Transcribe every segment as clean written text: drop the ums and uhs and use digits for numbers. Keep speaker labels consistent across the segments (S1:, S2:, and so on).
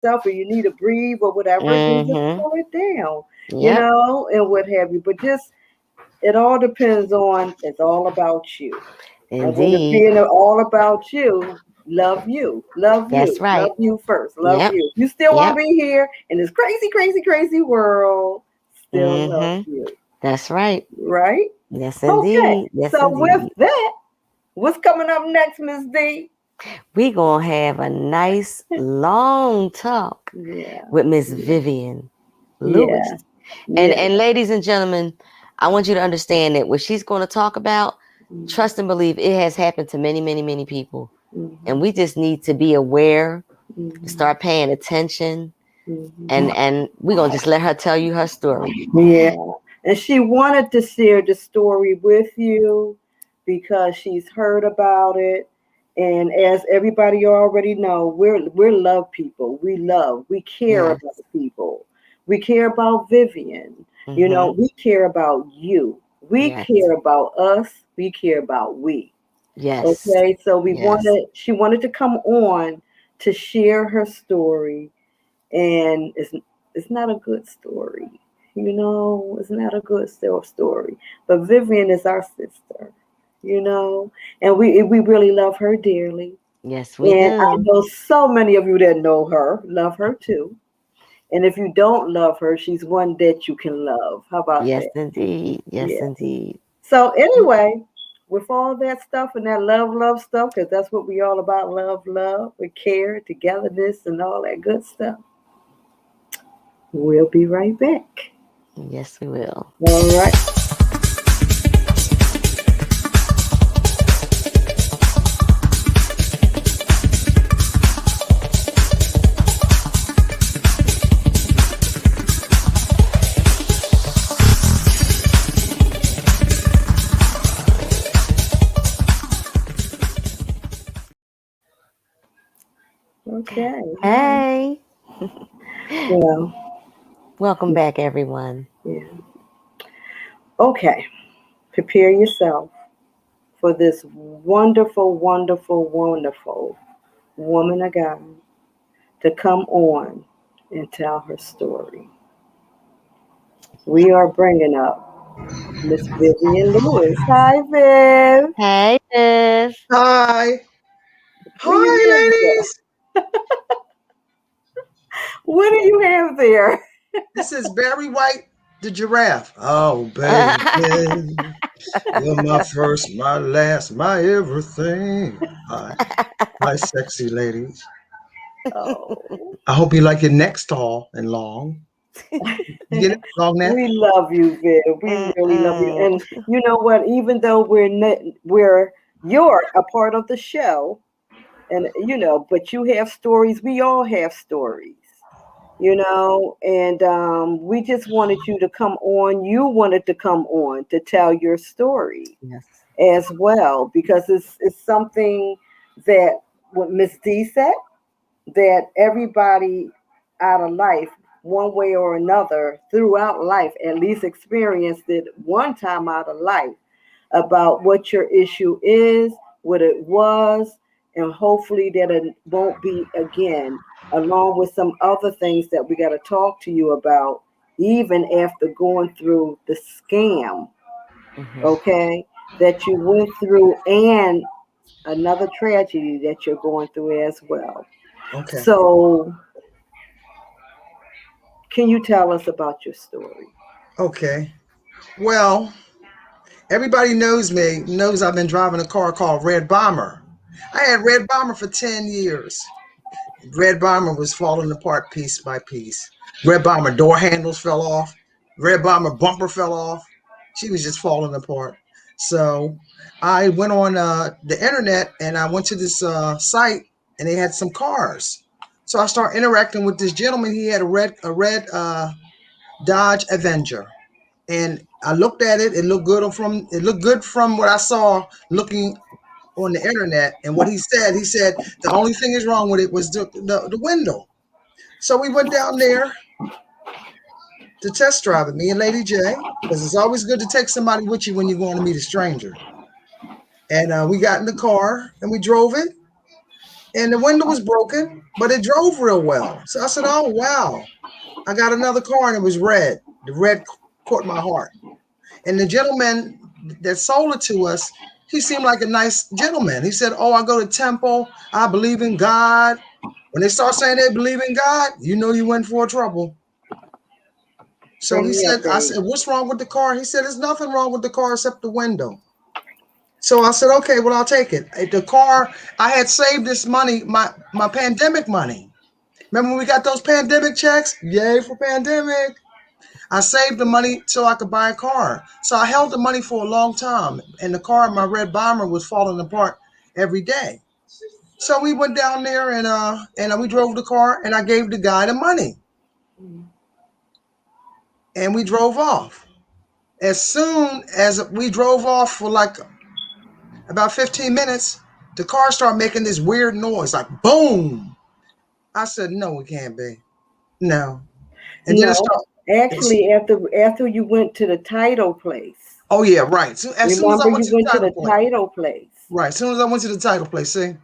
S1: yourself or you need to breathe or whatever, then just
S2: Mm-hmm.
S1: slow it down,
S2: Yep.
S1: and what have you. But just, it all depends on, it's all about you. And with it
S2: Indeed.
S1: being all about you, love you, love
S2: That's
S1: you,
S2: right.
S1: love you first, love
S2: Yep.
S1: you. You still want to
S2: Yep.
S1: be here in this crazy, crazy, crazy world, still love
S2: Mm-hmm.
S1: you,
S2: That's right.
S1: right?
S2: Yes,
S1: Okay,
S2: indeed. Yes,
S1: so with
S2: indeed.
S1: that, what's coming up next, Miss D?
S2: We gonna have a nice long talk
S1: Yeah,
S2: with Miss
S1: yeah,
S2: Vivian Lewis.
S1: yeah,
S2: And
S1: yeah.
S2: and ladies and gentlemen, I want you to understand that what she's going to talk about,
S1: Mm-hmm,
S2: trust and believe, it has happened to many, many, many people. And
S1: mm-hmm,
S2: we just need to be aware,
S1: mm-hmm,
S2: start paying attention, and
S1: mm-hmm.
S2: and we're gonna just let her tell you her story.
S1: Yeah. And she wanted to share the story with you because she's heard about it. And as everybody already know, we're love people. We care
S2: Yes.
S1: about people. We care about Vivian.
S2: Mm-hmm.
S1: We care about you. We
S2: Yes.
S1: care about us. We care about we.
S2: Yes.
S1: Okay, so
S2: Yes.
S1: she wanted to come on to share her story, and it's not a good story. It's not a good story. But Vivian is our sister, and we really love her dearly.
S2: Yes, we
S1: And I
S2: do.
S1: know so many of you that know her love her too. And if you don't love her, she's one that you can love. How about
S2: Yes,
S1: that?
S2: indeed. Yes,
S1: Yeah.
S2: indeed.
S1: So anyway, with all that stuff and that love stuff, because that's what we all about, love, with care, togetherness, and all that good stuff. We'll be right back.
S2: Yes, we will.
S1: All right. Okay. Hi.
S2: Hey,
S1: Well,
S2: welcome back, everyone.
S1: yeah. Okay. Prepare yourself for this wonderful, wonderful, wonderful woman of God to come on and tell her story. We are bringing up Miss Vivian Lewis. Hi, Viv.
S2: Hey, Liz.
S3: Hi.
S1: What do you
S3: Hi,
S1: have there?
S3: ladies.
S1: What do you have there?
S3: This is Barry White, the giraffe. Oh, baby. You're my first, my last, my everything. Hi. Hi, sexy ladies.
S1: Oh.
S3: I hope you like your neck tall and long. You get it? Long neck?
S1: We love you, Viv. We really love you.
S2: Mm-mm.
S1: And you know what? Even though you're a part of the show, and but you have stories. We all have stories, and we just wanted you to come on. You wanted to come on to tell your story
S2: Yes.
S1: as well because it's something that what Miss D said, that everybody out of life, one way or another, throughout life, at least experienced it one time out of life, about what your issue is, what it was, and hopefully that it won't be again, along with some other things that we got to talk to you about, even after going through the scam,
S2: Hmm.
S1: okay, that you went through, and another tragedy that you're going through as well.
S3: Okay.
S1: So, can you tell us about your story?
S3: Okay. Well, everybody knows me, knows I've been driving a car called Red Bomber. I had Red Bomber for 10 years. Red Bomber was falling apart piece by piece. Red Bomber door handles fell off. Red Bomber bumper fell off. She was just falling apart. So I went on the internet and I went to this site and they had some cars. So I started interacting with this gentleman. He had a red Dodge Avenger, and I looked at it. It looked good from what I saw looking on the internet. And what he said the only thing is wrong with it was the window. So we went down there to test drive it, me and Lady J, because it's always good to take somebody with you when you're going to meet a stranger. And we got in the car and we drove it. and the window was broken, but it drove real well. So I said, "Oh wow!" I got another car, and it was red. The red caught my heart. And the gentleman that sold it to us, he seemed like a nice gentleman. He said, "Oh, I go to temple. I believe in God." When they start saying they believe in God, you know you went for trouble. So
S1: Bring
S3: he
S1: me up,
S3: said, I
S1: babe.
S3: said, "What's wrong with the car?" He said, "There's nothing wrong with the car except the window." So I said, "Okay, well, I'll take it." The car, I had saved this money, my pandemic money. Remember when we got those pandemic checks? Yay for pandemic. I saved the money so I could buy a car. So I held the money for a long time. And the car, my red bomber, was falling apart every day. So we went down there and we drove the car and I gave the guy the money. And we drove off. As soon as we drove off for like about 15 minutes, the car started making this weird noise, like boom. I said, "No, it can't be. No." And then it
S1: No,
S3: started.
S1: actually, after you went to the title place,
S3: Oh yeah, right. So as soon as I
S1: remember
S3: went
S1: you
S3: to the
S1: went to
S3: title
S1: the
S3: place,
S1: title place.
S3: right. As soon as I went to the title place, see.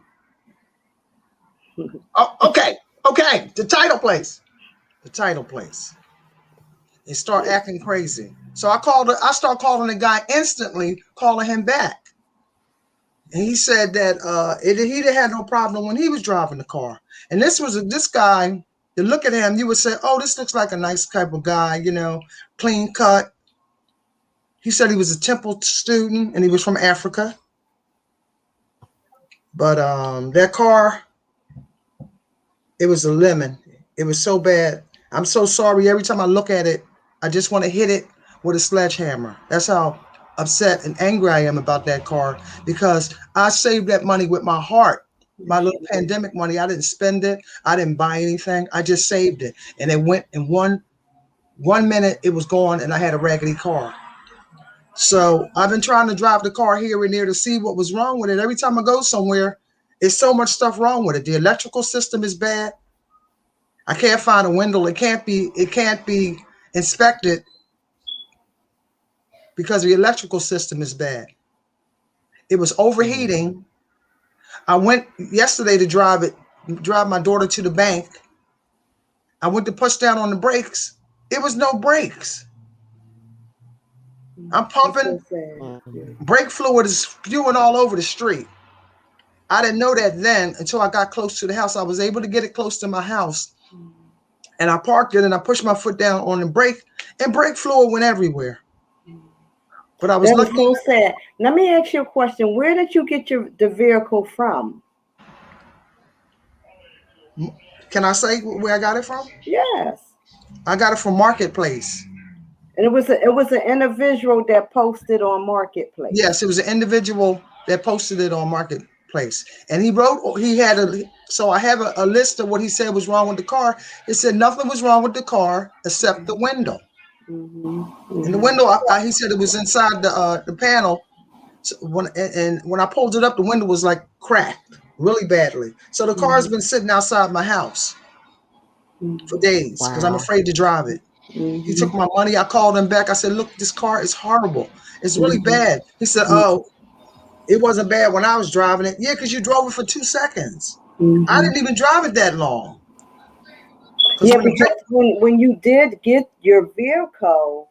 S3: Oh, okay, okay. The title place. The title place. It start acting crazy. So I start calling the guy instantly, calling him back. And he said that he didn't have no problem when he was driving the car. And this guy, to look at him, you would say, "Oh, this looks like a nice type of guy, clean cut." He said he was a Temple student and he was from Africa. But that car, it was a lemon. It was so bad. I'm so sorry. Every time I look at it, I just want to hit it with a sledgehammer. That's how upset and angry I am about that car because I saved that money with my heart. My little pandemic money. I didn't spend it. I didn't buy anything. I just saved it. And it went in one minute it was gone and I had a raggedy car. So I've been trying to drive the car here and there to see what was wrong with it. Every time I go somewhere, there's so much stuff wrong with it. The electrical system is bad. I can't find a window. It can't be inspected because the electrical system is bad. It was overheating. I went yesterday to drive my daughter to the bank. I went to push down on the brakes. It was no brakes. I'm
S1: That's
S3: pumping.
S1: so sad. Yeah.
S2: Mhm.
S3: Brake fluid is spewing all over the street. I didn't know that then until I got close to the house. I was able to get it close to my house. And I parked it and I pushed my foot down on the brake and brake fluid went everywhere. But I was
S1: That is
S3: lucky.
S1: so sad. Let me ask you a question. Where did you get the vehicle from?
S3: Can I say where I got it from?
S1: Yes.
S3: I got it from Marketplace.
S1: And it was an individual that posted on Marketplace.
S3: Yes, it was an individual that posted it on Marketplace. And so I have a list of what he said was wrong with the car. It said nothing was wrong with the car except the window.
S1: Mm-hmm.
S3: And the
S1: Mm-hmm.
S3: window, he said it was inside the panel. So when I pulled it up, the window was like cracked really badly. So the car's been sitting outside my house for days because I'm
S2: Wow.
S3: afraid to drive it. He
S1: Mm-hmm.
S3: took my money. I called him back. I said, "Look, this car is horrible. It's really
S1: Mm-hmm.
S3: bad." He said, "Oh, it wasn't bad when I was driving it." Yeah, because you drove it for 2 seconds. I
S1: Mm-hmm.
S3: didn't even drive it that long. Because
S1: Yeah,
S3: when the brake,
S1: because when you did get your vehicle,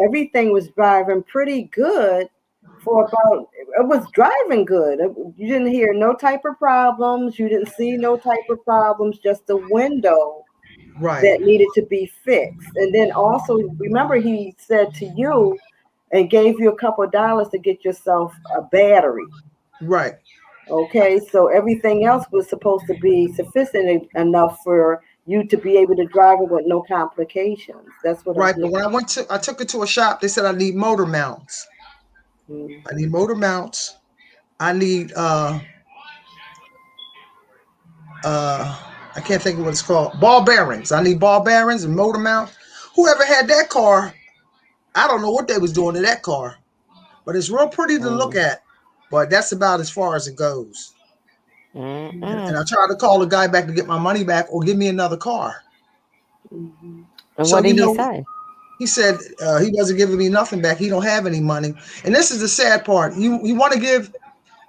S1: everything was driving pretty good for about. It was driving good. You didn't hear no type of problems. You didn't see no type of problems. Just the window
S3: right,
S1: that needed to be fixed. And then also remember he said to you and gave you a couple of dollars to get yourself a battery.
S3: right,
S1: Okay, so everything else was supposed to be sufficient enough for you to be able to drive it with no complications. That's what I'm
S3: right. But
S1: hearing.
S3: when I took it to a shop. They said I need motor mounts. I
S1: Mm-hmm.
S3: need motor mounts. I need I can't think of what it's called. Ball bearings. I need ball bearings and motor mount. Whoever had that car, I don't know what they was doing to that car, but it's real pretty to look
S2: Mm.
S3: at. But that's about as far as it goes. And
S2: Mm-mm.
S3: I tried to call the guy back to get my money back or give me another car.
S1: Mm-hmm.
S2: And
S3: So
S2: what did he say?
S3: he said he wasn't giving me nothing back. He don't have any money. And this is the sad part. You want to give.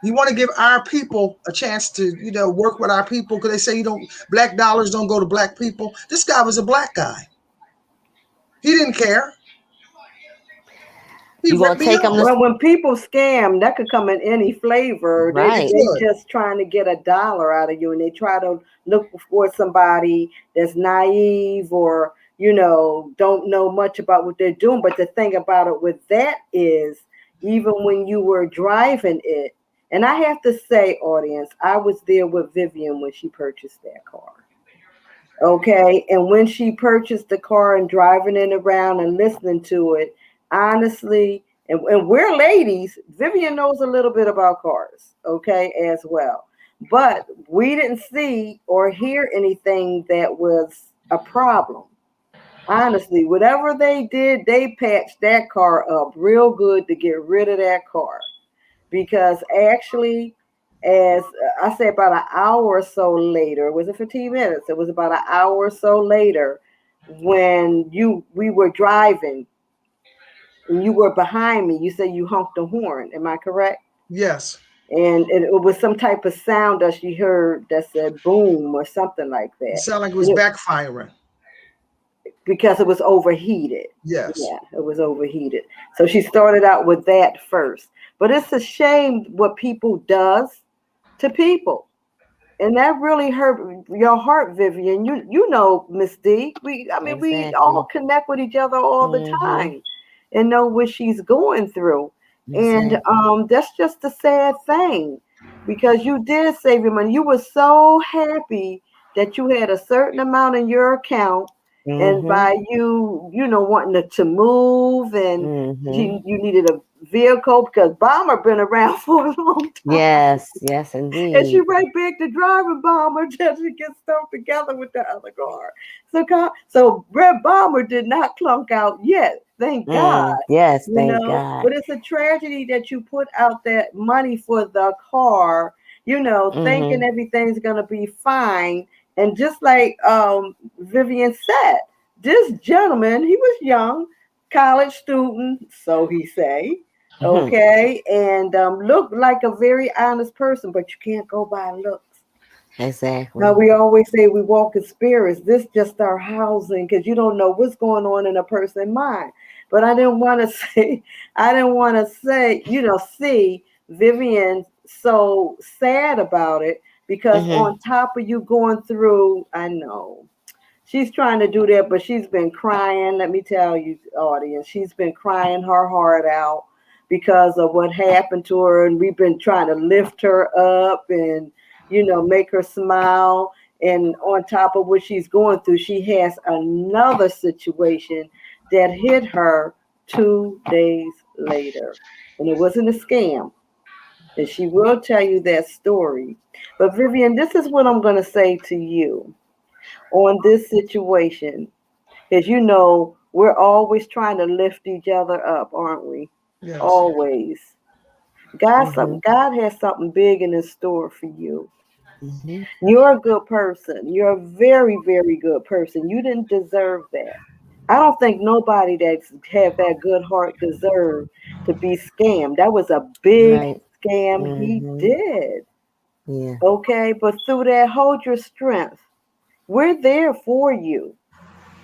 S3: You want to give our people a chance to, work with our people because they say black dollars don't go to black people. This guy was a black guy. He didn't care. He
S2: You gonna
S3: ripped me
S2: take them
S3: off.
S2: to
S1: Well, when people scam, that could come in any flavor.
S2: right.
S1: They just trying to get $1 out of you, and they try to look for somebody that's naive or don't know much about what they're doing. But the thing about it with that is, even when you were driving it, and I have to say, audience, I was there with Vivian when she purchased that car. Okay, and when she purchased the car and driving it around and listening to it, honestly, and we're ladies, Vivian knows a little bit about cars, okay, as well. But we didn't see or hear anything that was a problem. Honestly, whatever they did, they patched that car up real good to get rid of that car. Because actually, as I said, about an hour or so later, was it 15 minutes? It was about an hour or so later when we were driving and you were behind me. You said you honked the horn. Am I correct?
S3: Yes.
S1: And it was some type of sound that she heard that said boom or something like
S3: It
S1: that.
S3: sounded like it was backfiring.
S1: Because it was overheated.
S3: Yes.
S1: Yeah, it was overheated. So she started out with that first. But it's a shame what people does to people. And that really hurt your heart, Vivian. You know, Miss D. We all connect with each other all the time and know what she's going through.
S2: Exactly.
S1: And that's just a sad thing because you did save your money. You were so happy that you had a certain amount in your account. And by you wanting to move and you needed a vehicle because Bomber been around for a long time.
S2: Yes, indeed.
S1: And she right back to driving Bomber till she gets stuff together with the other car. So Red Bomber did not clunk out yet. Thank God.
S2: Yes, thank God.
S1: But it's a tragedy that you put out that money for the car, thinking everything's gonna be fine. And just like Vivian said, this gentleman, he was young, college student, so he say, okay, and looked like a very honest person, but you can't go by looks.
S2: Exactly.
S1: Now we always say we walk in spirits. This just our housing because you don't know what's going on in a person's mind. But I didn't want to say, see Vivian so sad about it because on top of you going through, I know she's trying to do that, but she's been crying. Let me tell you, audience, she's been crying her heart out because of what happened to her, and we've been trying to lift her up and make her smile. And on top of what she's going through, she has another situation that hit her 2 days later. And it wasn't a scam. And she will tell you that story. But Vivian, this is what I'm going to say to you on this situation. Because we're always trying to lift each other up, aren't we?
S3: Yes.
S1: Always. God has something big in his store for you. You're a good person. You're a very, very good person. You didn't deserve that. I don't think nobody that's have that good heart deserved to be scammed. That was a big scam he did.
S2: Yeah.
S1: Okay, but through that, hold your strength. We're there for you.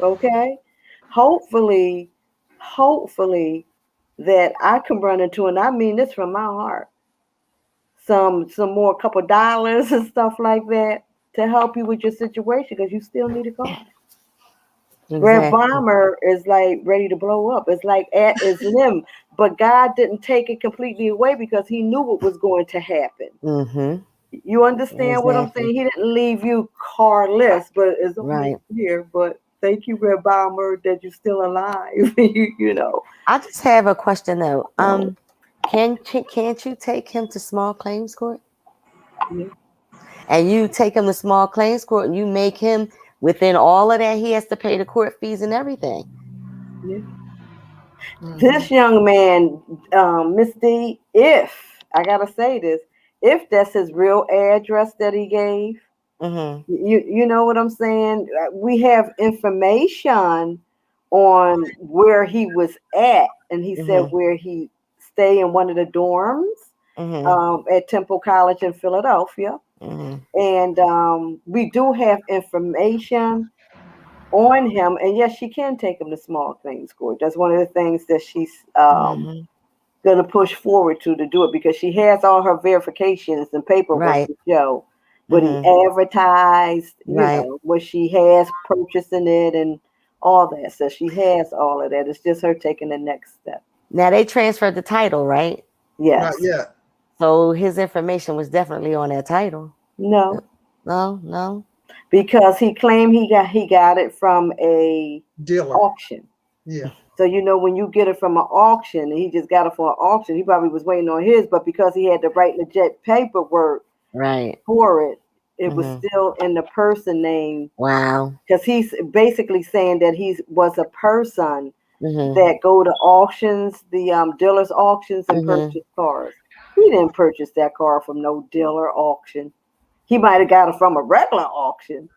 S1: Okay, hopefully that I can run into, and I mean this from my heart, some more couple dollars and stuff like that to help you with your situation because you still need a car.
S2: Exactly.
S1: Red Bomber is like ready to blow up. It's like at his limb, but God didn't take it completely away because he knew what was going to happen. You understand what I'm saying? He didn't leave you carless, but it's only here. But thank you, Red Bomber, that you're still alive.
S2: I just have a question though. Can't you take him to small claims court?
S1: Yeah.
S2: And you take him to small claims court and you make him within all of that, he has to pay the court fees and everything.
S1: Yeah. This young man, Miss D, if I gotta say this, if that's his real address that he gave, you know what I'm saying? We have information on where he was at, and he said where he stayed in one of the dorms. at Temple College in Philadelphia. And we do have information on him. And yes, she can take him to small claims court. That's one of the things that she's going to push forward to do it, because she has all her verifications and paperwork to show what he advertised, you know, what she has purchasing it and all that. So she has all of that. It's just her taking the next step.
S2: Now they transferred the title, right?
S1: Yes.
S3: Not yet.
S2: So his information was definitely on that title.
S1: No.
S2: No.
S1: Because he claimed he got it from a
S3: dealer
S1: auction.
S3: Yeah.
S1: So, you know, when you get it from an auction, and he just got it for an auction, he probably was waiting on his, but because he had the right legit paperwork for it, it was still in the person name.
S2: Wow.
S1: Because he's basically saying that he was a person that go to auctions, the dealers auctions, and purchase cars. He didn't purchase that car from no dealer auction. He might have got it from a regular auction.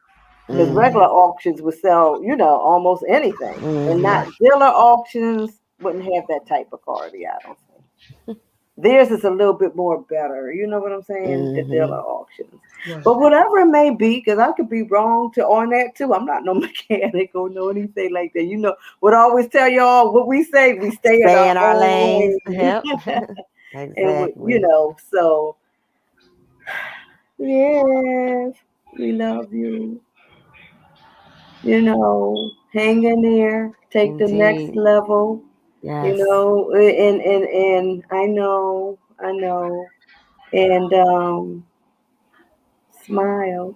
S1: Because regular auctions would sell, you know, almost anything. And not dealer auctions wouldn't have that type of car, I don't think. Theirs is a little bit more better. You know what I'm saying? The dealer auctions. Right. But whatever it may be, because I could be wrong on that too. I'm not no mechanic or no anything like that. You know, what I always tell y'all, what we say, we stay in our lane.
S2: Yep. Exactly.
S1: And, you know, so, yes, we love you. You know, hang in there, take the next level.
S2: Yes.
S1: You know, and I know, and smile.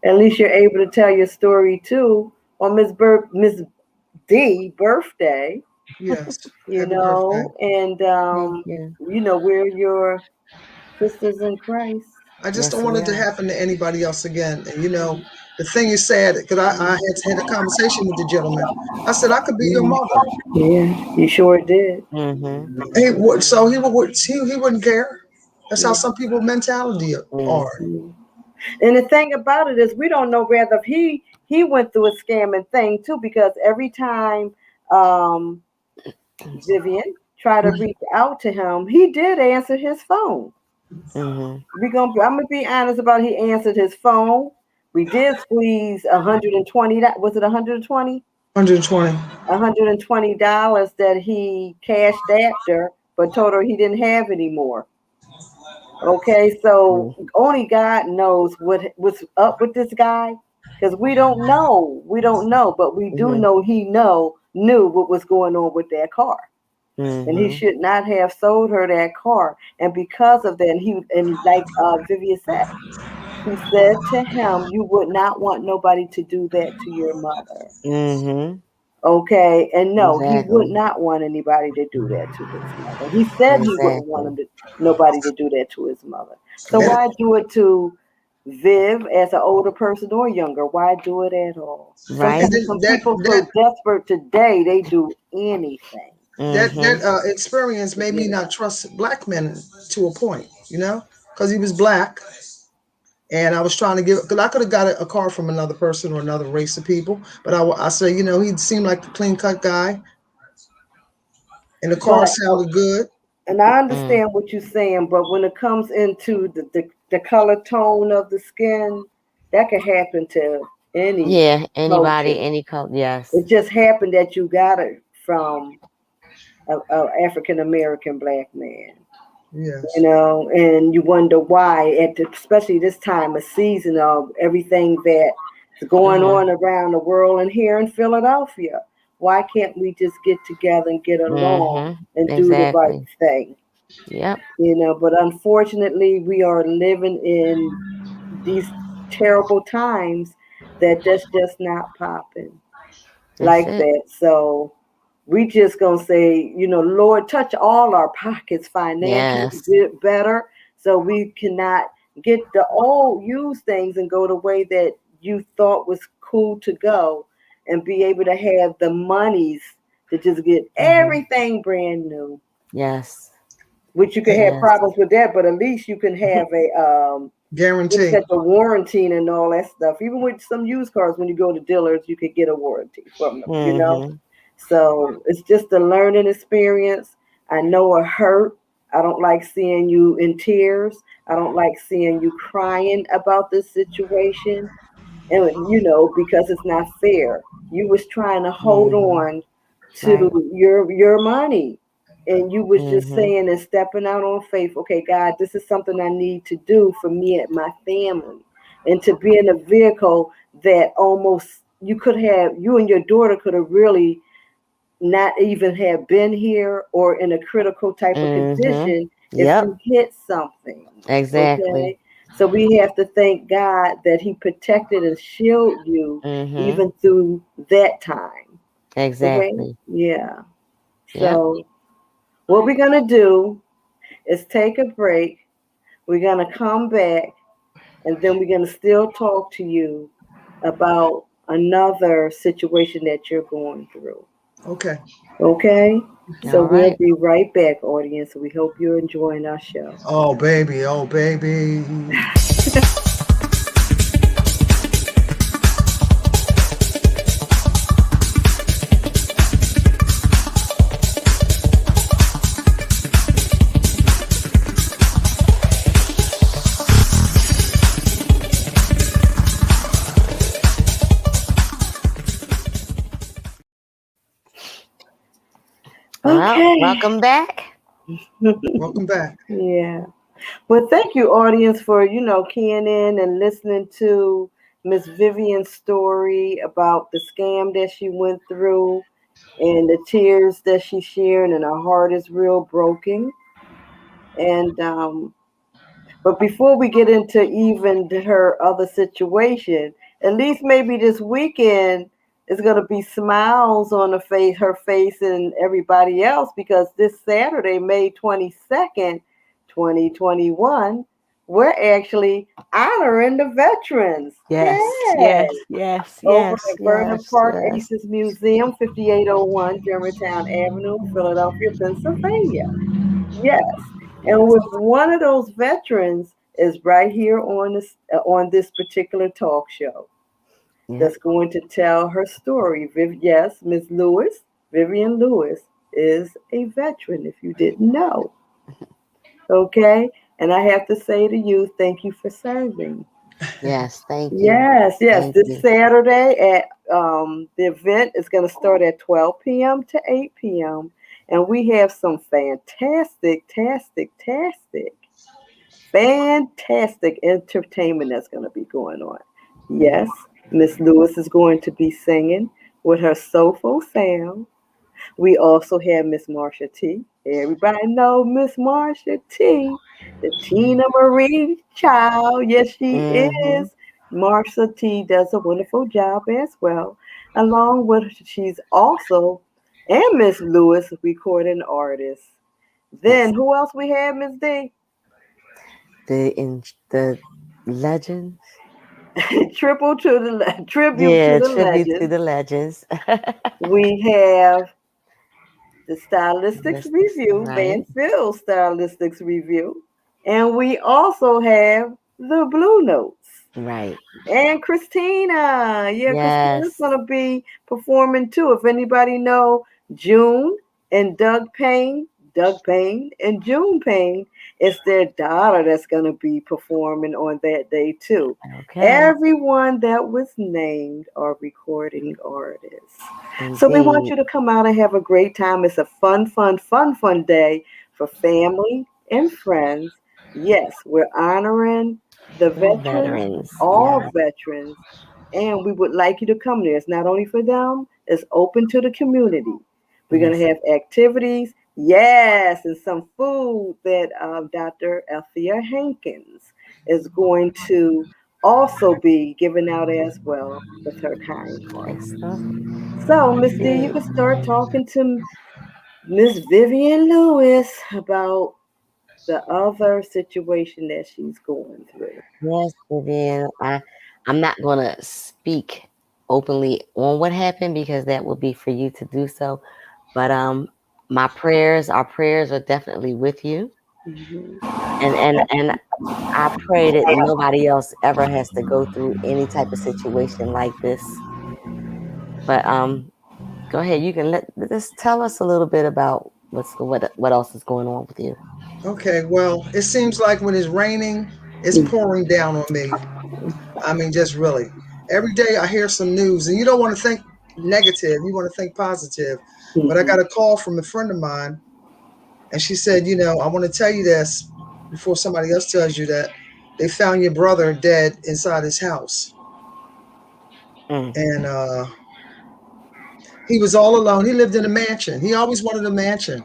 S1: At least you're able to tell your story too on Miss D birthday.
S3: Yes.
S1: You know, and you know, we're your sisters in Christ.
S3: I just don't want it to happen to anybody else again. And you know, the thing is sad, because I had a conversation with the gentleman. I said I could be your mother.
S1: Yeah, you sure did.
S3: He would, so he wouldn't care. That's how some people's mentality are.
S1: And the thing about it is, we don't know whether he went through a scamming thing too, because every time Vivian tried to reach out to him, he did answer his phone. I'm gonna be honest about, he answered his phone. We did squeeze $120. Was it 120? $120 that he cashed after, but told her he didn't have anymore. Okay, so only God knows what's up with this guy, because we don't know, but we do know he knew what was going on with that car. And he should not have sold her that car. And because of that, and like Vivian said, he said to him, you would not want nobody to do that to your mother. Okay, and no, he would not want anybody to do that to his mother. He said he wouldn't want nobody to do that to his mother. So why do it to Viv as an older person or younger? Why do it at all?
S2: Right.
S1: Some people so desperate today, they do anything.
S3: That experience made me not trust black men to a point, you know, because he was black, and I was trying to because I could have got a car from another person or another race of people, but I said, you know, he seemed like a clean cut guy, and the car sounded good.
S1: And I understand what you're saying, but when it comes into the color tone of the skin, that could happen to anybody,
S2: any color. Yes,
S1: it just happened that you got it from a African American black man.
S3: Yes.
S1: You know, and you wonder why, especially this time of season of everything that's going on around the world and here in Philadelphia. Why can't we just get together and get along and do the right thing?
S2: Yep.
S1: You know, but unfortunately, we are living in these terrible times that's just not popping that. So we just gonna say, you know, Lord, touch all our pockets financially, get better, so we cannot get the old used things and go the way that you thought was cool to go, and be able to have the monies to just get everything brand new.
S2: Yes.
S1: Which you can have problems with that, but at least you can have a
S3: guarantee,
S1: a warranty and all that stuff. Even with some used cars, when you go to dealers, you could get a warranty from them, you know. So it's just a learning experience. I know it hurt. I don't like seeing you in tears. I don't like seeing you crying about this situation. And because it's not fair. You was trying to hold on
S2: Right.
S1: to your money, and you was just
S2: Mm-hmm.
S1: saying and stepping out on faith. Okay, God, this is something I need to do for me and my family, and to be in a vehicle that almost you and your daughter could have really not even have been here or in a critical type of
S2: Mm-hmm.
S1: condition if
S2: Yep.
S1: you hit something.
S2: Exactly.
S1: Okay. So we have to thank God that He protected and shielded you
S2: Mm-hmm.
S1: even through that time. Okay.
S2: Exactly.
S1: Yeah.
S2: Yep.
S1: So what we're gonna do is take a break. We're gonna come back, and then we're gonna still talk to you about another situation that you're going through.
S3: Okay.
S1: Okay? So
S2: All
S1: we'll
S2: right.
S1: be right back, audience. We hope you're enjoying our show.
S3: Oh baby, oh baby.
S2: Well,
S1: Okay.
S2: welcome back.
S3: Welcome back.
S1: Yeah. Well, thank you, audience, for keying in and listening to Miss Vivian's story about the scam that she went through and the tears that she's sharing, and her heart is real broken. And but before we get into even her other situation, at least maybe this weekend is going to be smiles on her face, and everybody else, because this Saturday, May 22nd, 2021, we're actually honoring the veterans.
S2: Yes,
S1: Yay!
S2: yes, yes,
S1: Over
S2: yes,
S1: at Vernon
S2: yes,
S1: Park
S2: yes.
S1: Aces Museum, 5801 Germantown Avenue, Philadelphia, Pennsylvania. Yes, and
S2: Yes.
S1: with one of those veterans is right here on this particular talk show
S2: Yep.
S1: that's going to tell her story. Yes, Miss Lewis, Vivian Lewis, is a veteran. If you didn't know, okay. And I have to say to you, thank you for serving.
S2: Yes. Thank you.
S1: Yes, yes.
S2: Thank
S1: This
S2: you.
S1: Saturday at the event is going to start at 12 p.m. to 8 p.m. And we have some fantastic entertainment that's going to be going on. Yes, Miss Lewis is going to be singing with her soulful sound. We also have Miss Marsha T. Everybody know Miss Marsha T, the Tina Marie child. Yes, she
S2: Mm-hmm.
S1: is. Marsha T does a wonderful job as well. Along with she's also and Miss Lewis recording artist.
S2: Yes.
S1: Then who else we have, Miss D?
S2: The legends.
S1: Tribute to
S2: Yeah,
S1: the
S2: tribute to
S1: legends.
S2: the legends.
S1: We have the Stylistics
S2: That's
S1: Review,
S2: right.
S1: Van Phil Stylistics Review. And we also have the Blue Notes.
S2: Right.
S1: And Christina. Yeah, Christina's
S2: Yes.
S1: gonna be performing too. If anybody know June and Doug Payne and June Payne, it's their daughter that's gonna be performing on that day too.
S2: Okay.
S1: Everyone that was named are recording artists. So we want
S2: Indeed.
S1: you to come out and have a great time. It's a fun day for family and friends. Yes, we're honoring the
S2: The
S1: veterans,
S2: veterans.
S1: all
S2: Yeah.
S1: veterans, and we would like you to come there. It's not only for them, it's open to the community. We're going
S2: Yes.
S1: to have activities, yes, and some food that Dr. Althea Hankins is going to also be giving out as well with her kind heart.
S2: Excellent.
S1: So, Miss D, you
S2: Indeed.
S1: can start talking to Miss Vivian Lewis about the other situation that she's going through.
S2: Yes, Vivian. I'm not gonna speak openly on what happened because that will be for you to do so. But our prayers are definitely with you.
S1: Mhm.
S2: And I pray that nobody else ever has to go through any type of situation like this. But go ahead, you can just tell us a little bit about What else is going on with you?
S3: Okay, well, it seems like when it's raining, it's pouring down on me. I mean, just really. Every day I hear some news, and you don't want to think negative, you want to think positive. But I got a call from a friend of mine, and she said, I want to tell you this before somebody else tells you that they found your brother dead inside his house. And he was all alone. He lived in a mansion. He always wanted a mansion.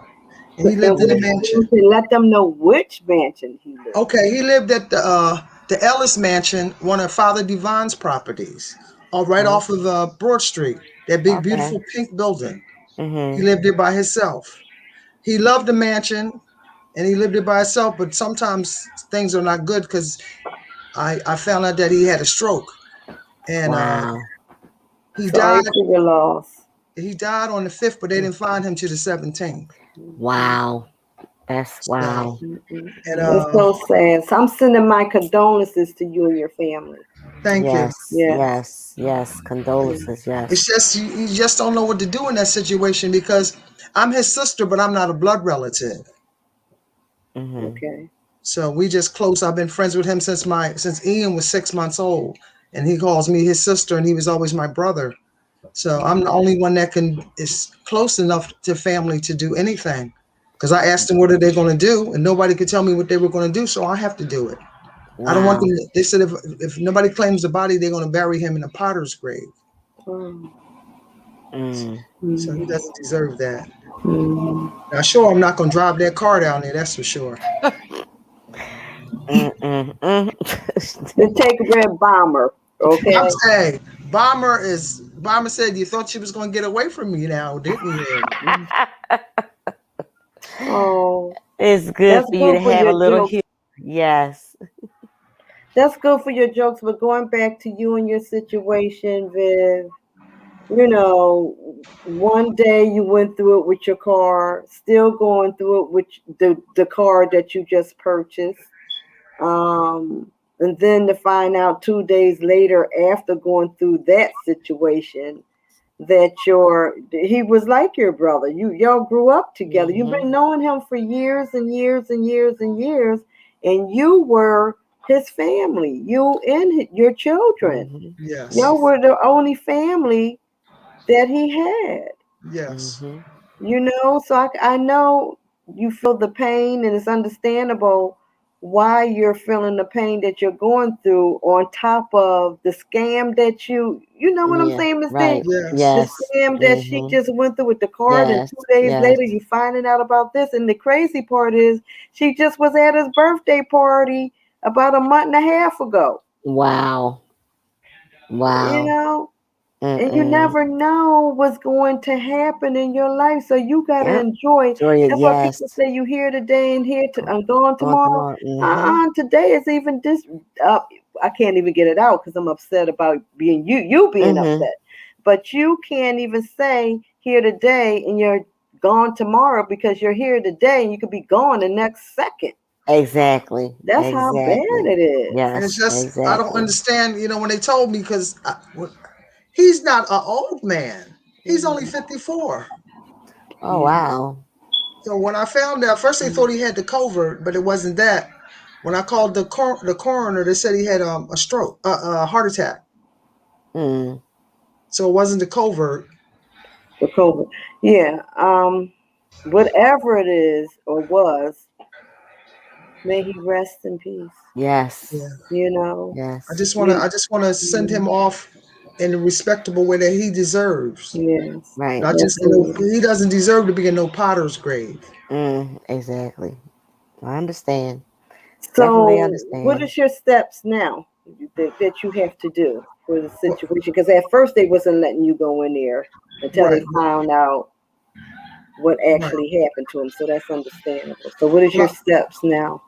S3: And he lived in a mansion.
S1: Let them know which mansion he lived.
S3: Okay, he lived at the Ellis Mansion, one of Father Divine's properties, right off of Broad Street. That big, beautiful pink building. He lived there by himself. He loved the mansion, and he lived there by himself. But sometimes things are not good because I found out that he had a stroke, and he
S1: Sorry
S3: died.
S1: for your loss.
S3: He died on the 5th, but they didn't find him till the 17th.
S2: Wow. That's wow.
S3: And
S1: it's so sad. So I'm sending my condolences to you and your family.
S3: Thank you.
S2: Yes. Condolences. Yes.
S3: It's just you just don't know what to do in that situation because I'm his sister, but I'm not a blood relative.
S1: Okay.
S3: So we just close. I've been friends with him since Ian was 6 months old, and he calls me his sister, and he was always my brother. So I'm the only one that is close enough to family to do anything. Because I asked them what are they going to do, and nobody could tell me what they were going to do, so I have to do it. Wow. I don't want them. They said if nobody claims the body, they're going to bury him in a potter's grave. So he doesn't deserve that. Now, sure, I'm not going to drive that car down there. That's for sure.
S1: Then take Red Bomber. Okay.
S3: I'm saying Bomber said you thought she was going to get away from me now, didn't you?
S1: Oh,
S2: it's good for you to have a little humor. Yes.
S1: That's good for your jokes, but going back to you and your situation, Viv, one day you went through it with your car, still going through it with the car that you just purchased. And then to find out 2 days later after going through that situation that he was like your brother. Y'all grew up together. You've been knowing him for years and years and years and years, and you were his family. You and your children.
S3: Yes.
S1: Y'all were the only family that he had.
S3: Yes.
S1: So I know you feel the pain, and it's understandable why you're feeling the pain that you're going through on top of the scam that you know what I'm saying, Miss
S2: right.
S1: The scam that she just went through with the card, and 2 days later you finding out about this. And the crazy part is she just was at his birthday party about a month and a half ago.
S2: Wow.
S1: And you never know what's going to happen in your life, so you gotta enjoy it. That's why people say you here today and here I'm gone tomorrow. Today is even this. I can't even get it out because I'm upset about being you being upset. But you can't even say here today and you're gone tomorrow because you're here today and you could be gone the next second.
S2: Exactly.
S1: That's how bad it is.
S2: Yes.
S3: And it's just I don't understand. When they told me because. He's not an old man. He's only 54.
S2: Oh, wow.
S3: So when I found out, first they thought he had the COVID, but it wasn't that. When I called the coroner, they said he had a stroke, a heart attack. So it wasn't the COVID.
S1: The COVID. Yeah. Whatever it is or was, may he rest in peace.
S2: Yes.
S3: Yeah.
S2: Yes.
S3: I just want to send him off in a respectable way that he deserves.
S1: Yes.
S2: Right.
S3: He doesn't deserve to be in no potter's grave.
S2: Exactly. I understand.
S1: So
S2: Definitely understand.
S1: what is your steps now that you have to do for the situation? Because at first they wasn't letting you go in there until they found out what actually happened to him. So that's understandable. So what is your steps now?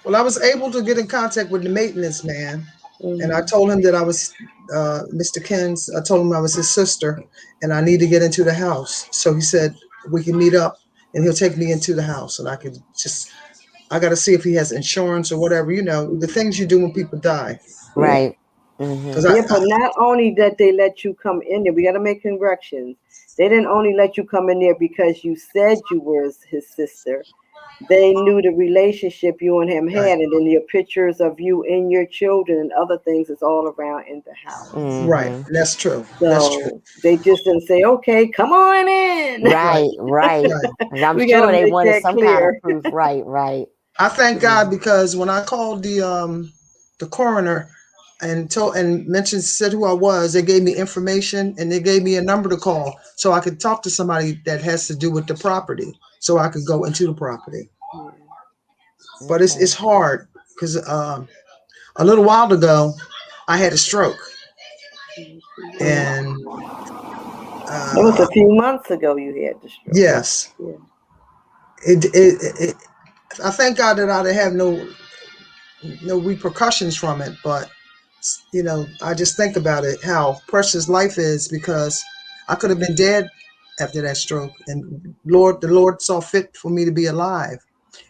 S3: Well, I was able to get in contact with the maintenance man. And I told him that I was Mr. Kens. I told him I was his sister and I need to get into the house. So he said, we can meet up and he'll take me into the house. And I got to see if he has insurance or whatever, the things you do when people die.
S2: Right.
S3: Because
S1: Yeah, but not only that they let you come in there, we got to make corrections. They didn't only let you come in there because you said you were his sister. They knew the relationship you and him
S3: right,
S1: had, and then your pictures of you and your children and other things is all around in the house.
S3: right. That's true. That's true.
S1: So they just didn't say, "Okay, come on in."
S3: Right,
S2: Right, right.
S3: right.
S2: And I'm
S1: We got to
S2: sure they
S1: make
S2: wanted
S1: that
S2: some kind of
S1: clear.
S2: proof. Right, right.
S3: I thank God
S2: Mhm.
S3: because when I called the coroner and mentioned said who I was, they gave me information and they gave me a number to call so I could talk to somebody that has to do with the property, so I could go into the property.
S1: Yeah.
S3: But it's
S2: Okay.
S3: hard because a little while ago I had a stroke and
S1: It was
S3: uh,
S1: a few months ago you had the stroke.
S3: yes,
S1: Yeah.
S3: it I thank God that I didn't have no repercussions from it, but I just think about it, how precious life is, because I could have been dead after that stroke, and the Lord saw fit for me to be alive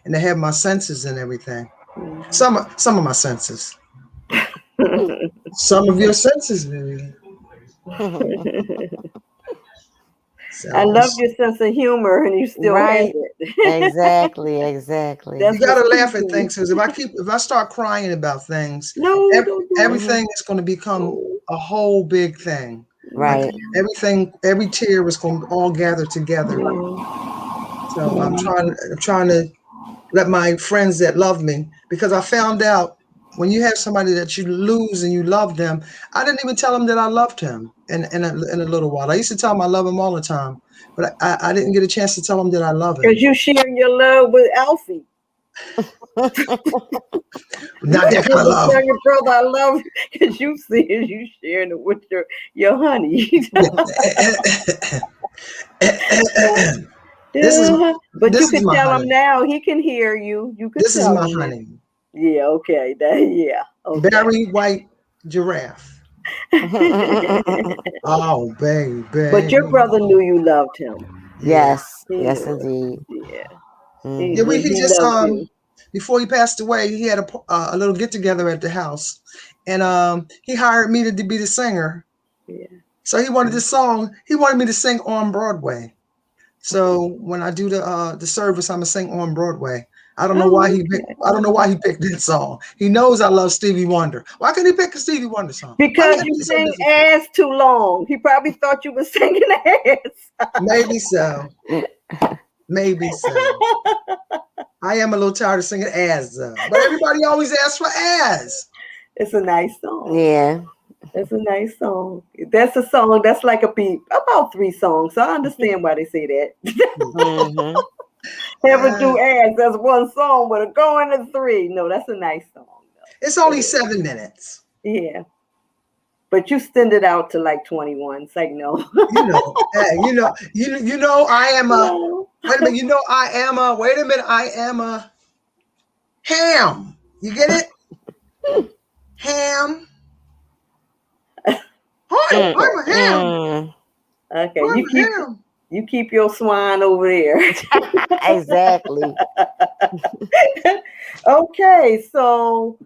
S3: and to have my senses and everything.
S1: Mhm.
S3: Some of my senses, some of your senses, Vivian.
S1: I
S3: So
S1: love your sense of humor, and you still have
S2: Right.
S1: it.
S2: Exactly, exactly.
S3: you
S1: That's
S3: got
S1: what's
S3: to laugh at
S1: keeping you.
S3: things, because if I start crying about things,
S1: No, don't do it.
S2: Hmm.
S3: everything is going to become
S1: Oh.
S3: a whole big thing. Like
S2: Right.
S1: Mm,
S3: everything, every tear was going to all gather together.
S1: yeah.
S3: So
S1: Mm.
S3: I'm trying to let my friends that love me, because I found out when you have somebody that you lose and you love them. I didn't even tell him that I loved him in a little while. I used to tell him I love him all the time, but I didn't get a chance to tell him that I love him.
S1: Because you sharing your love with Alfie. You
S3: Not that
S1: forget
S3: kind of
S1: to
S3: love.
S1: tell your brother I love you because you see it, you sharing it with your honey.
S3: this is
S1: Yeah. But you
S3: this is
S1: could
S3: my
S1: tell him
S3: honey.
S1: now. He can hear you. You could
S3: This is
S1: tell
S3: my
S1: him now.
S3: honey.
S1: Yeah, okay. Yeah, okay.
S3: Very white giraffe. Oh,
S1: But your
S3: baby.
S1: brother knew you loved him.
S3: Yeah.
S2: Yes,
S1: He
S2: yes,
S1: knew it.
S2: indeed.
S1: Yeah.
S3: Yeah,
S2: Hmm.
S3: he
S1: He
S3: just
S1: loved you.
S3: before he passed away, he had a little get together at the house, and he hired me to be the singer.
S1: Yeah.
S3: So he wanted this song. He wanted me to sing on Broadway. So when I do the service, I'm gonna sing on Broadway.
S1: Oh,
S3: I don't know why he picked that song. He knows I love Stevie Wonder. Why couldn't he pick a Stevie Wonder song? Why we
S1: because
S3: had to
S1: you
S3: be so
S1: sing
S3: difficult?
S1: ass too long. He probably thought you were singing ass.
S3: Maybe so. Maybe so. I am a little tired of singing as though, but everybody always asks for as.
S1: It's a nice song.
S2: Yeah.
S1: It's a nice song. That's a song that's like about 3 songs. So I understand why they say that.
S2: Hmm.
S1: Have a
S3: Uh,
S1: do ass. That's one song, but a going to 3. No, that's a nice song
S3: it's
S1: though.
S3: only 7 minutes.
S1: Yeah. But you send it out to like 21. It's like no.
S3: Hey, I am a.
S1: No.
S3: Wait a minute. I am a. Wait a minute. I am a ham. You get it? Ham. Hi, I'm a ham.
S2: Mm-mm.
S1: Okay.
S3: I'm a ham.
S1: You keep your swine over there.
S2: Exactly.
S1: Okay, so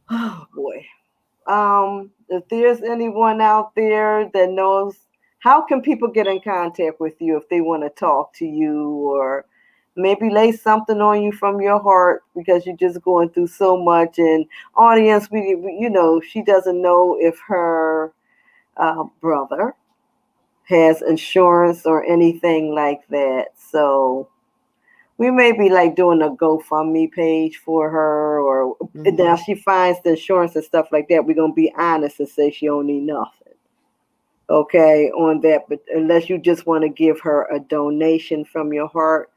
S1: oh boy. If there's anyone out there that knows, how can people get in contact with you if they want to talk to you or maybe lay something on you from your heart because you're just going through so much? And audience, she doesn't know if her brother has insurance or anything like that. So we may be like doing a GoFundMe page for her, or now she finds the insurance and stuff like that. We're gonna be honest and say she don't need nothing, okay, on that. But unless you just want to give her a donation from your heart,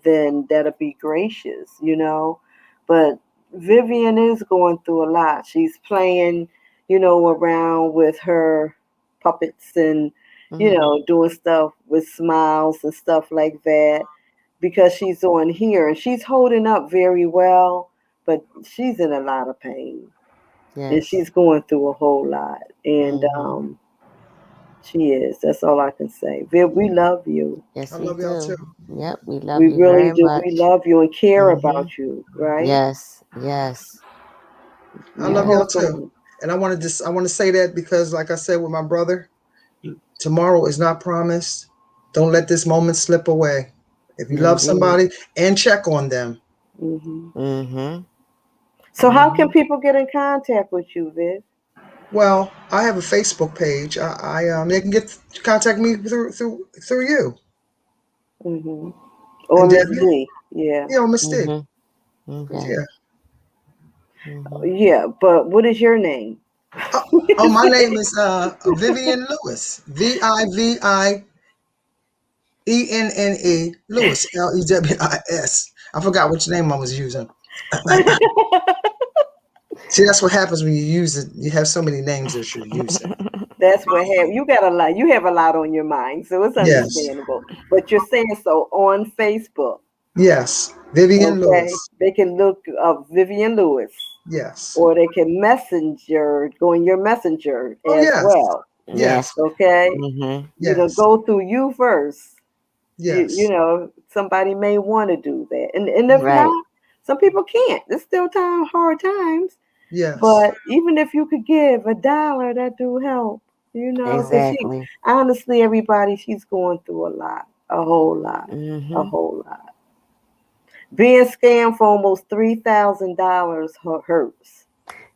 S1: then that'll be gracious. But Vivian is going through a lot. She's playing, around with her puppets and doing stuff with smiles and stuff like that because she's on here and she's holding up very well, but she's in a lot of pain and
S2: Yes.
S1: she's going through a whole lot. And
S2: Hmm.
S1: she is. That's all I can say. Viv, we love you.
S3: I
S2: Yes, we
S3: love y'all
S2: do.
S3: too.
S2: Yep, we love
S1: We
S2: you
S1: really
S2: very
S1: do. We
S2: much.
S1: love you and care
S2: Hmm.
S1: about you, right?
S2: Yes, yes.
S3: I
S1: You're
S3: love
S2: Yep.
S3: y'all too.
S1: welcome.
S3: And I want to say that because, like I said with my brother, tomorrow is not promised. Don't let this moment slip away. If you love somebody, and check on them.
S1: So how can people get in contact with you, Viv?
S3: Well, I have a Facebook page. They can contact me through you.
S1: Or
S3: And
S1: Miss
S3: Debbie,
S1: D? Yeah.
S3: Miss D.
S2: Okay.
S3: Yeah.
S1: Yeah, but what is your name?
S3: Oh, my name is Vivian Lewis. Vivienne Lewis. Lewis. I forgot which name I was using. See, that's what happens when you use it. You have so many names that you're using.
S1: That's what have you got a lot. You have a lot on your mind, so it's
S3: Yes.
S1: understandable. But you're saying so on Facebook.
S3: Yes. Vivian
S1: Okay,
S3: Lewis.
S1: they can look up Vivian Lewis,
S3: Yes.
S1: or they can go in your messenger
S3: Oh,
S1: as
S3: yes.
S1: well.
S3: Yes.
S1: Okay,
S3: Yes.
S1: go through you first.
S3: Yes.
S1: Somebody may want to do that, and if
S2: Right.
S1: not, some people can't. It's still hard times.
S3: Yes.
S1: But even if you could give $1, that do help. Because
S2: Exactly.
S1: honestly, everybody, she's going through a lot, a whole lot, a
S2: Mm-hmm.
S1: whole lot. Being scammed for almost $3,000 hurts,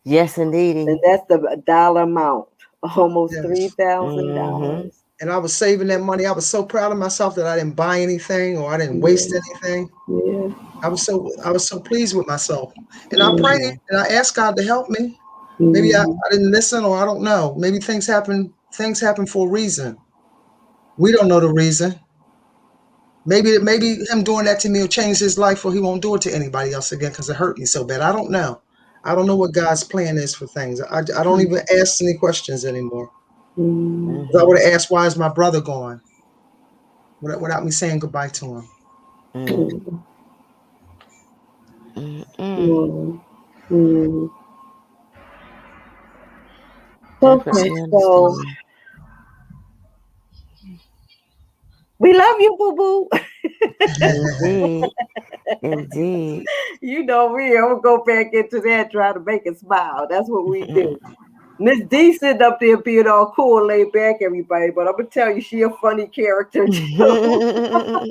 S2: Yes, indeed.
S1: and that's the dollar amount, almost three
S3: Yes.
S1: thousand
S2: Mm-hmm.
S1: dollars.
S3: And I was saving that money. I was so proud of myself that I didn't buy anything or I didn't waste
S1: Yeah,
S3: anything.
S1: yeah,
S3: I was so pleased with myself. And I prayed
S1: yeah.
S3: and I asked God to help me. Maybe I
S1: Mhm.
S3: didn't listen or I don't know. Maybe things happen for a reason. We don't know the reason. Maybe him doing that to me will change his life or he won't do it to anybody else again because it hurt me so bad. I don't know. I don't know what God's plan is for things. I don't even ask any questions anymore.
S1: Mhm.
S3: 'Cause I would
S2: Mm-hmm.
S3: have asked, why is my brother gone? Without me saying goodbye to him.
S1: Mhm.
S2: Mm-mm.
S1: Mhm. Mhm. Okay,
S2: Definitely
S1: so
S2: understand.
S1: we love you, boo boo.
S2: Indeed. Indeed.
S1: You know me, I'm gonna go back into that, try to make it smile. That's what we do. Miss D sitting up there being all cool, laid back, everybody. But I'm gonna tell you, she a funny character too.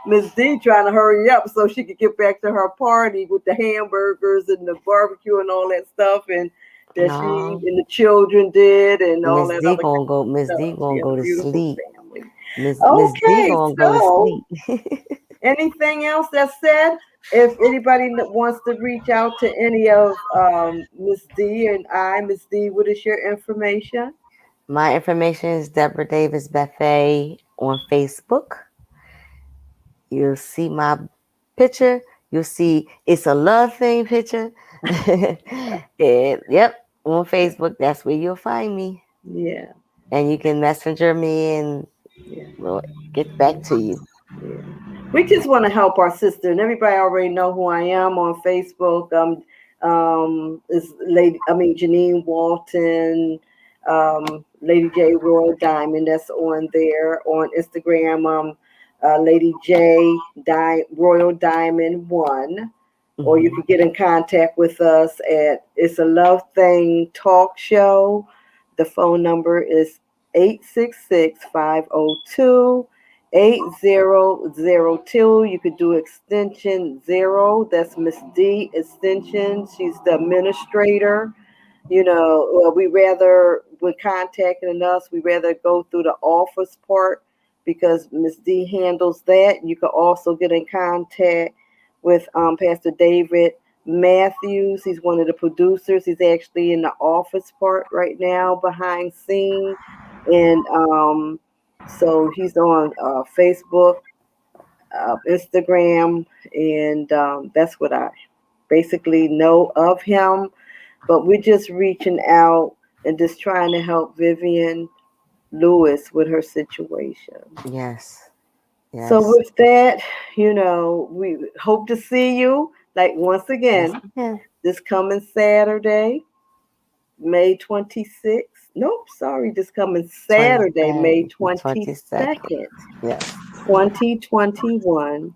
S1: Miss D trying to hurry up so she could get back to her party with the hamburgers and the barbecue and all that stuff, and that she
S2: No.
S1: and the children did, and all
S2: Miss
S1: that
S2: D
S1: other
S2: gonna
S1: kind
S2: go.
S1: of
S2: Miss D
S1: stuff. She
S2: gonna
S1: has
S2: go
S1: a
S2: to
S1: beautiful
S2: sleep.
S1: family.
S2: Miss D
S1: Okay,
S2: gonna go to
S1: so
S2: sleep.
S1: anything else that's said? If anybody wants to reach out to any of Miss D and Miss D, what is your information?
S2: My information is Deborah Davis Buffet on Facebook. You'll see my picture. You'll see it's a love thing picture. And yep, on Facebook, that's where you'll find me.
S1: Yeah,
S2: And you can messenger me and
S1: yeah,
S2: we'll get back to you.
S1: yeah. We just want to help our sister, and everybody already know who I am on Facebook. Is Janine Walton, Lady J Royal Diamond. That's on there on Instagram. Lady J Royal Diamond One. Or you
S2: Mhm.
S1: could get in contact with us at It's a Love Thing Talk Show. The phone number is 866-502-8002. You could do extension 0. That's Miss D extension. She's the administrator. We rather, when contacting us, we rather go through the office part because Miss D handles that. You can also get in contact with Pastor David Matthews. He's one of the producers. He's actually in the office part right now, behind scene, and so he's on Facebook, Instagram, and that's what I basically know of him. But we're just reaching out and just trying to help Vivian Lewis with her situation.
S2: Yes.
S1: So
S2: Yes.
S1: with that, we hope to see you like once
S2: Yes,
S1: again
S2: we can.
S1: this coming Saturday, May 26th. Nope, sorry, this coming Saturday, May
S2: 22nd.
S1: 22nd,
S2: Yes.
S1: 2021.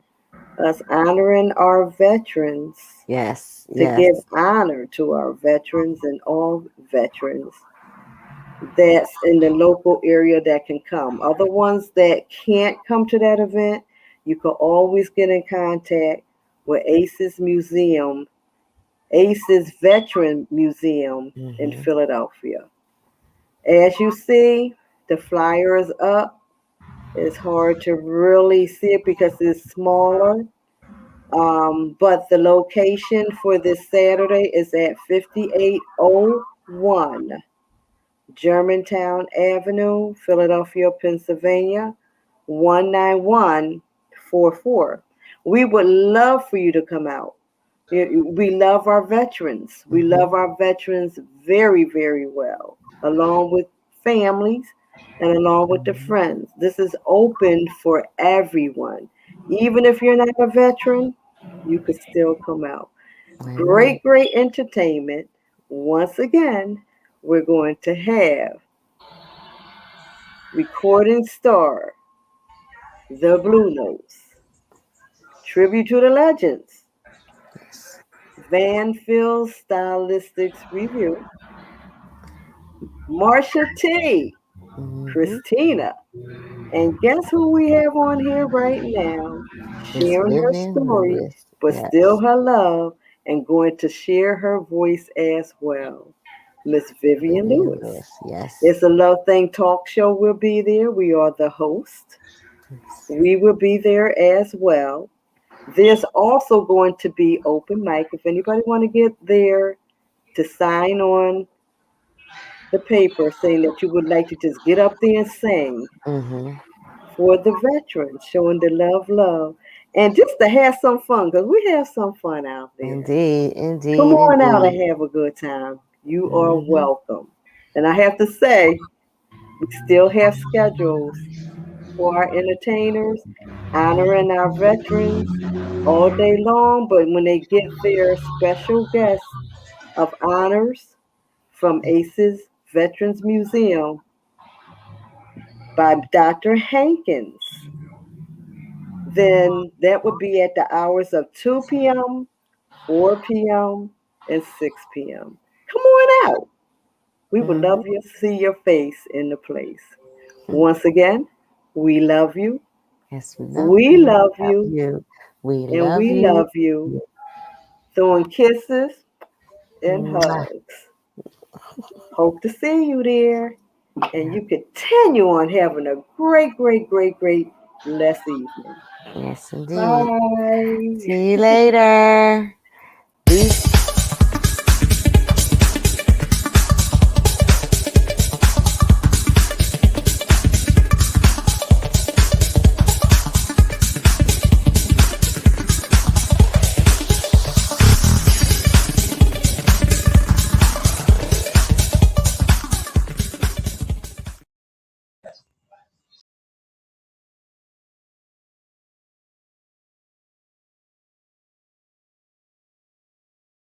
S1: us honoring our veterans,
S2: Yes,
S1: to
S2: yes.
S1: give honor to our veterans and all veterans that's in the local area that can come. Other ones that can't come to that event, you can always get in contact with ACE's Veteran Museum in
S2: Mm-hmm.
S1: Philadelphia. As you see, the flyer is up. It's hard to really see it because it's smaller. But the location for this Saturday is at 5801 Germantown Avenue, Philadelphia, Pennsylvania, 19144. We would love for you to come out. We love our veterans. We
S2: Mm-hmm.
S1: love our veterans very, very well, along with families and along with the
S2: Mm-hmm.
S1: friends. This is open for everyone. Even if you're not a veteran, you could still come out.
S2: Amen.
S1: Great, great entertainment. Once again, we're going to have recording star, The Blue Notes, tribute to the legends,
S2: Yes.
S1: Van Phil's Stylistics Review, Marsha T,
S2: Mm-hmm.
S1: Christina, and guess who we have on here right now?
S2: Miss
S1: Sharing her
S2: Vivian
S1: story,
S2: Lewis.
S1: but still
S2: Yes.
S1: her love, and going to share her voice as well. Miss Vivian
S2: Vivian
S1: Lewis.
S2: Lewis. Yes.
S1: It's a Love Thing talk show. Will be there. We are the host.
S2: Yes.
S1: We will be there as well. There's also going to be open mic. If anybody want to get there to sign on the paper saying that you would like to just get up there and sing
S2: Mm-hmm.
S1: for the veterans, showing the love, and just to have some fun, because we have some fun out there.
S2: Indeed.
S1: Come
S2: Indeed.
S1: on out and
S2: Indeed.
S1: have a good time. You are
S2: Mm-hmm.
S1: welcome. And I have to say, we still have schedules for our entertainers, honoring our veterans all day long. But when they get their special guests of honors from ACE's Veterans Museum by Dr. Hankins, then that would be at the hours of 2 p.m., 4 p.m., and 6 p.m. Come on out. We would
S2: Mm-hmm.
S1: love to see your face in the place. Once again, we love you.
S2: Yes, we love
S1: We
S2: you.
S1: love
S2: Love
S1: you.
S2: you. We
S1: And
S2: love
S1: we
S2: you.
S1: love you. Throwing kisses and
S2: Mwah.
S1: hugs. Hope to see you there. And you continue on having a great, great, great, great blessed evening.
S2: Yes, indeed.
S1: Bye.
S2: See you later. Peace.